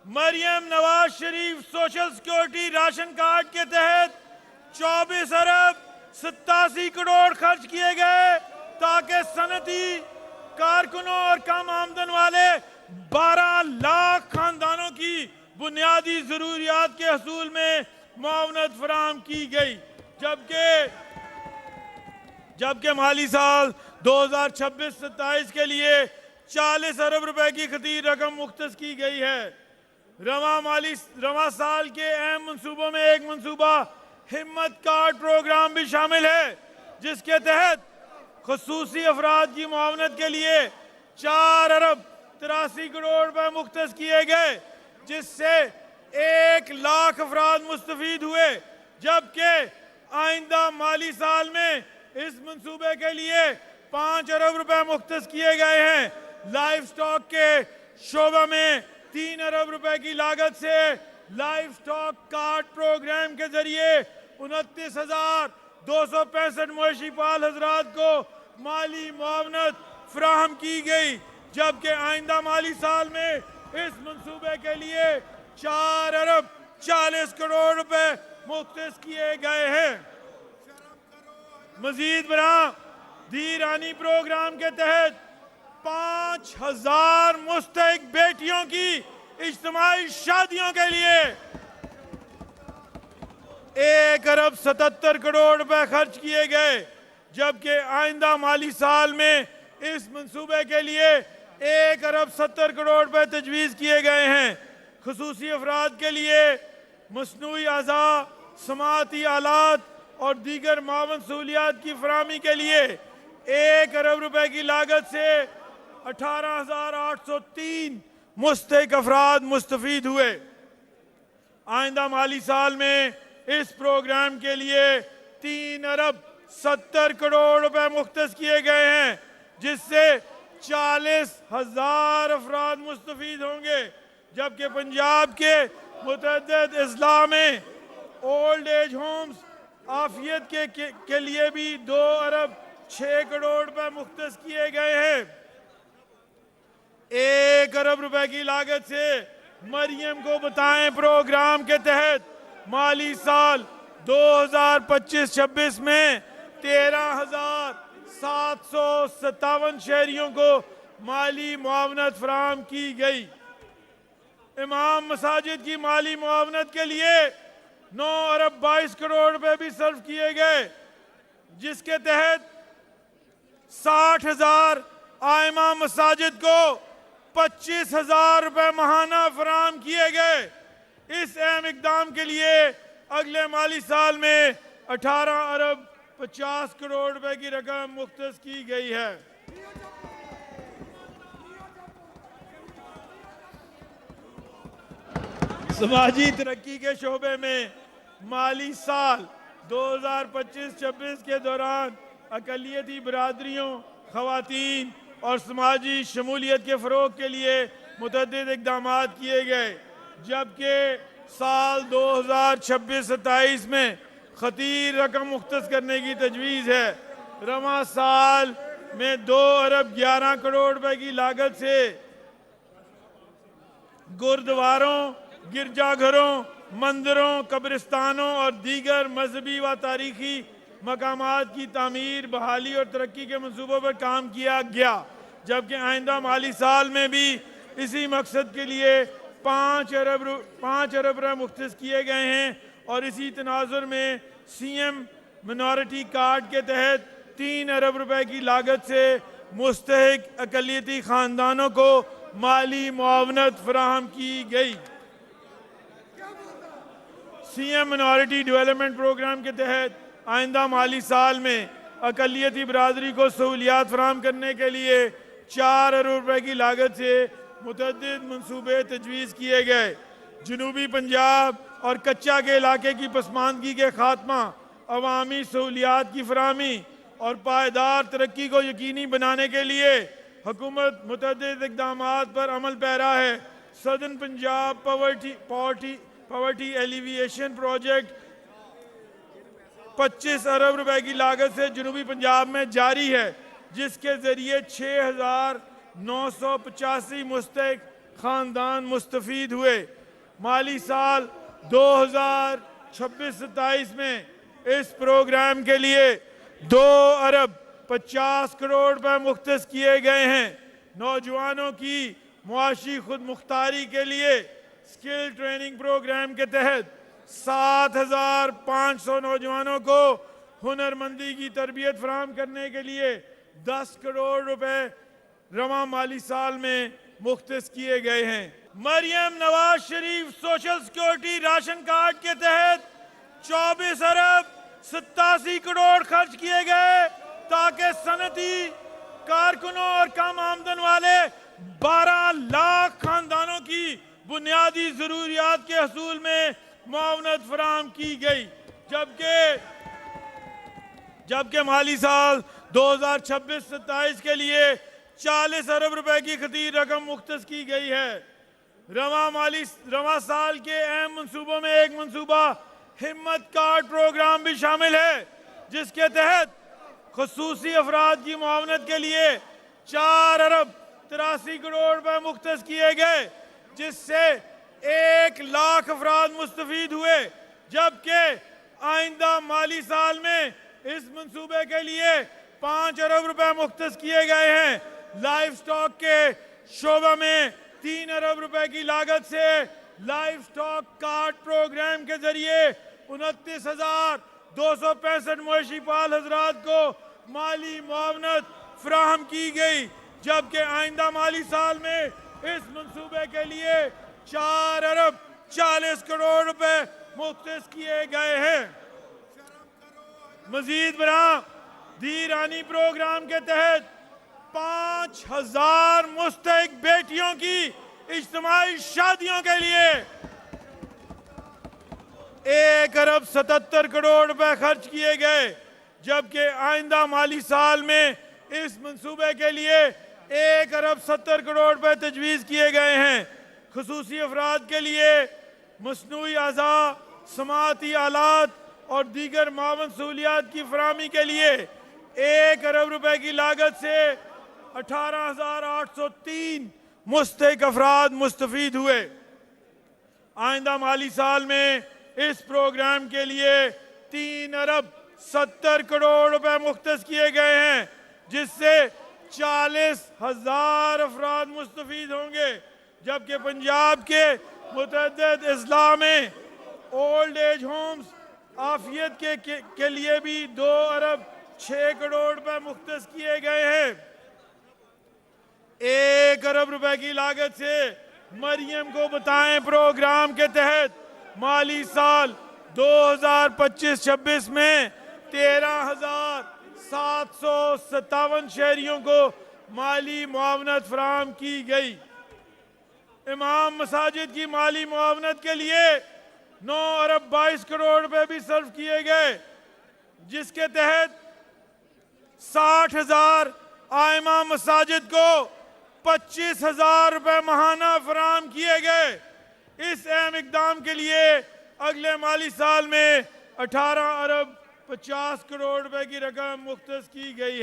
Maryam Nawaz Sharif social security ration card کے تحت 24 ارب 87 کروڑ خرچ کیے گئے تاکہ صنعتی کارکنوں اور کم آمدن والے 12 لاکھ خاندانوں کی بنیادی ضروریات کے حصول میں معاونت فراہم کی گئی، جبکہ مالی سال 2026-27 کے لیے 40 ارب روپے کی خطیر رقم مختص کی گئی ہے۔ رواں سال کے اہم منصوبوں میں ایک منصوبہ ہمت کارڈ پروگرام بھی شامل ہے، جس کے تحت خصوصی افراد کی معاونت کے لیے 4 ارب 83 کروڑ روپے مختص کیے گئے، جس سے 1 لاکھ افراد مستفید ہوئے، جبکہ آئندہ مالی سال میں اس منصوبے کے لیے 5 ارب روپے مختص کیے گئے ہیں۔ لائف سٹاک کے شعبہ میں 3 ارب روپے کی لاگت سے لائف سٹاک کارڈ پروگرام کے ذریعے 29,265 مویشی پال حضرات کو مالی معاونت فراہم کی گئی، جبکہ آئندہ مالی سال میں اس منصوبے کے لیے 4 ارب 40 کروڑ روپے مختص کیے گئے ہیں۔ مزید برآں دی رانی پروگرام کے تحت 5,000 مستحق بیٹیوں کی اجتماعی شادیوں کے لیے 1 ارب 77 کروڑ روپے خرچ کیے گئے، جبکہ آئندہ مالی سال میں اس منصوبے کے لیے 1 ارب 70 کروڑ روپے تجویز کیے گئے ہیں۔ خصوصی افراد کے لیے مصنوعی اعضاء، سماعتی آلات اور دیگر معاون سہولیات کی فراہمی کے لیے 1 ارب روپے کی لاگت سے 18,803 مستحق افراد مستفید ہوئے۔ آئندہ مالی سال میں اس پروگرام کے لیے 3 ارب 70 کروڑ روپے مختص کیے گئے ہیں، جس سے 40,000 افراد مستفید ہوں گے، جبکہ پنجاب کے متعدد اضلاع میں اولڈ ایج ہومز عافیت کے لیے بھی 2 ارب 6 کروڑ روپے مختص کیے گئے ہیں۔ 1 ارب روپے کی لاگت سے مریم کو بتائیں پروگرام کے تحت مالی سال 2025-26 میں 13,757 شہریوں کو مالی معاونت فراہم کی گئی۔ امام مساجد کی مالی معاونت کے لیے 9 ارب 22 کروڑ روپے بھی صرف کیے گئے، جس کے تحت 60,000 آئمہ مساجد کو 25,000 روپے ماہانہ فراہم کیے گئے۔ اس اہم اقدام کے لیے اگلے مالی سال میں 18 ارب 50 کروڑ روپے کی رقم مختص کی گئی ہے۔ سماجی ترقی کے شعبے میں مالی سال 2025-26 کے دوران اقلیتی برادریوں، خواتین اور سماجی شمولیت کے فروغ کے لیے متعدد اقدامات کیے گئے، جبکہ سال 2026-27 میں خطیر رقم مختص کرنے کی تجویز ہے۔ رواں سال میں 2 ارب 11 کروڑ روپے کی لاگت سے گردواروں، گرجا گھروں، مندروں، قبرستانوں اور دیگر مذہبی و تاریخی مقامات کی تعمیر، بحالی اور ترقی کے منصوبوں پر کام کیا گیا، جبکہ آئندہ مالی سال میں بھی اسی مقصد کے لیے 5 ارب روپے مختص کیے گئے ہیں، اور اسی تناظر میں سی ایم منورٹی کارڈ کے تحت 3 ارب روپے کی لاگت سے مستحق اقلیتی خاندانوں کو مالی معاونت فراہم کی گئی۔ C M minority development programme کے تحت آئندہ مالی سال میں اقلیتی برادری کو سہولیات فراہم کرنے کے لیے 4 ارب روپے کی لاگت سے متعدد منصوبے تجویز کیے گئے۔ جنوبی پنجاب اور کچا کے علاقے کی پسماندگی کے خاتمہ، عوامی سہولیات کی فراہمی اور پائیدار ترقی کو یقینی بنانے کے لیے حکومت متعدد اقدامات پر عمل پیرا ہے۔ Southern Punjab poverty alleviation project 25 ارب روپے کی لاگت سے جنوبی پنجاب میں جاری ہے، جس کے ذریعے 6,985 مستحق خاندان مستفید ہوئے۔ مالی سال 2026-27 میں اس پروگرام کے لیے 2.50 کروڑ روپے مختص کیے گئے ہیں۔ نوجوانوں کی معاشی خود مختاری کے لیے اسکل ٹریننگ پروگرام کے تحت 7,500 نوجوانوں کو ہنرمندی کی تربیت فراہم کرنے کے لیے 10 کروڑ روپے رواں مالی سال میں مختص کیے گئے ہیں۔ Maryam Nawaz Sharif social security ration card کے تحت 24.87 کروڑ خرچ کیے گئے تاکہ صنعتی کارکنوں اور کم آمدن والے 12 لاکھ خاندانوں کی بنیادی ضروریات کے حصول میں معاونت فراہم کی گئی، جبکہ مالی سال 2026-27 کے لیے 40 ارب روپے کی خطیر رقم مختص کی گئی ہے۔ رواں سال کے اہم منصوبوں میں ایک منصوبہ ہمت کارڈ پروگرام بھی شامل ہے، جس کے تحت خصوصی افراد کی معاونت کے لیے 4.83 کروڑ روپے مختص کیے گئے، جس سے 1 لاکھ افراد مستفید ہوئے، جبکہ آئندہ مالی سال میں اس منصوبے کے لیے 5 ارب روپے مختص کیے گئے ہیں۔ لائف سٹاک کے شعبہ میں 3 ارب روپے کی لاگت سے لائف سٹاک کارڈ پروگرام کے ذریعے 29,265 مویشی پال حضرات کو مالی معاونت فراہم کی گئی، جبکہ آئندہ مالی سال میں اس منصوبے کے لیے 4.40 کروڑ روپے مختص کیے گئے ہیں۔ مزید برآں دھیرانی پروگرام کے تحت 5,000 مستحق بیٹیوں کی اجتماعی شادیوں کے لیے 1.77 کروڑ روپے خرچ کیے گئے، جبکہ آئندہ مالی سال میں اس منصوبے کے لیے 1.70 کروڑ روپے تجویز کیے گئے ہیں۔ خصوصی افراد کے لیے مصنوعی اعضاء، سماعتی آلات اور دیگر معاون سہولیات کی فراہمی کے لیے 1 ارب روپے کی لاگت سے 18,803 مستحق افراد مستفید ہوئے۔ آئندہ مالی سال میں اس پروگرام کے لیے 3.70 کروڑ روپے مختص کیے گئے ہیں، جس سے 40,000 افراد مستفید ہوں گے، جبکہ پنجاب کے متعدد اضلاع میں اولڈ ایج ہومز عافیت کے لیے بھی 2.6 کروڑ روپے مختص کیے گئے ہیں۔ 1 ارب روپے کی لاگت سے مریم کو بتائیں پروگرام کے تحت مالی سال 2025-26 میں 13,757 شہریوں کو مالی معاونت فراہم کی گئی۔ امام مساجد کی مالی معاونت کے لیے 9.22 کروڑ روپے بھی صرف کیے گئے، جس کے تحت 60,000 ائمہ مساجد کو 25,000 روپے ماہانہ فراہم کیے گئے۔ اس اہم اقدام کے لیے اگلے مالی سال میں 18.50 کروڑ روپے کی رقم مختص کی گئی ہے۔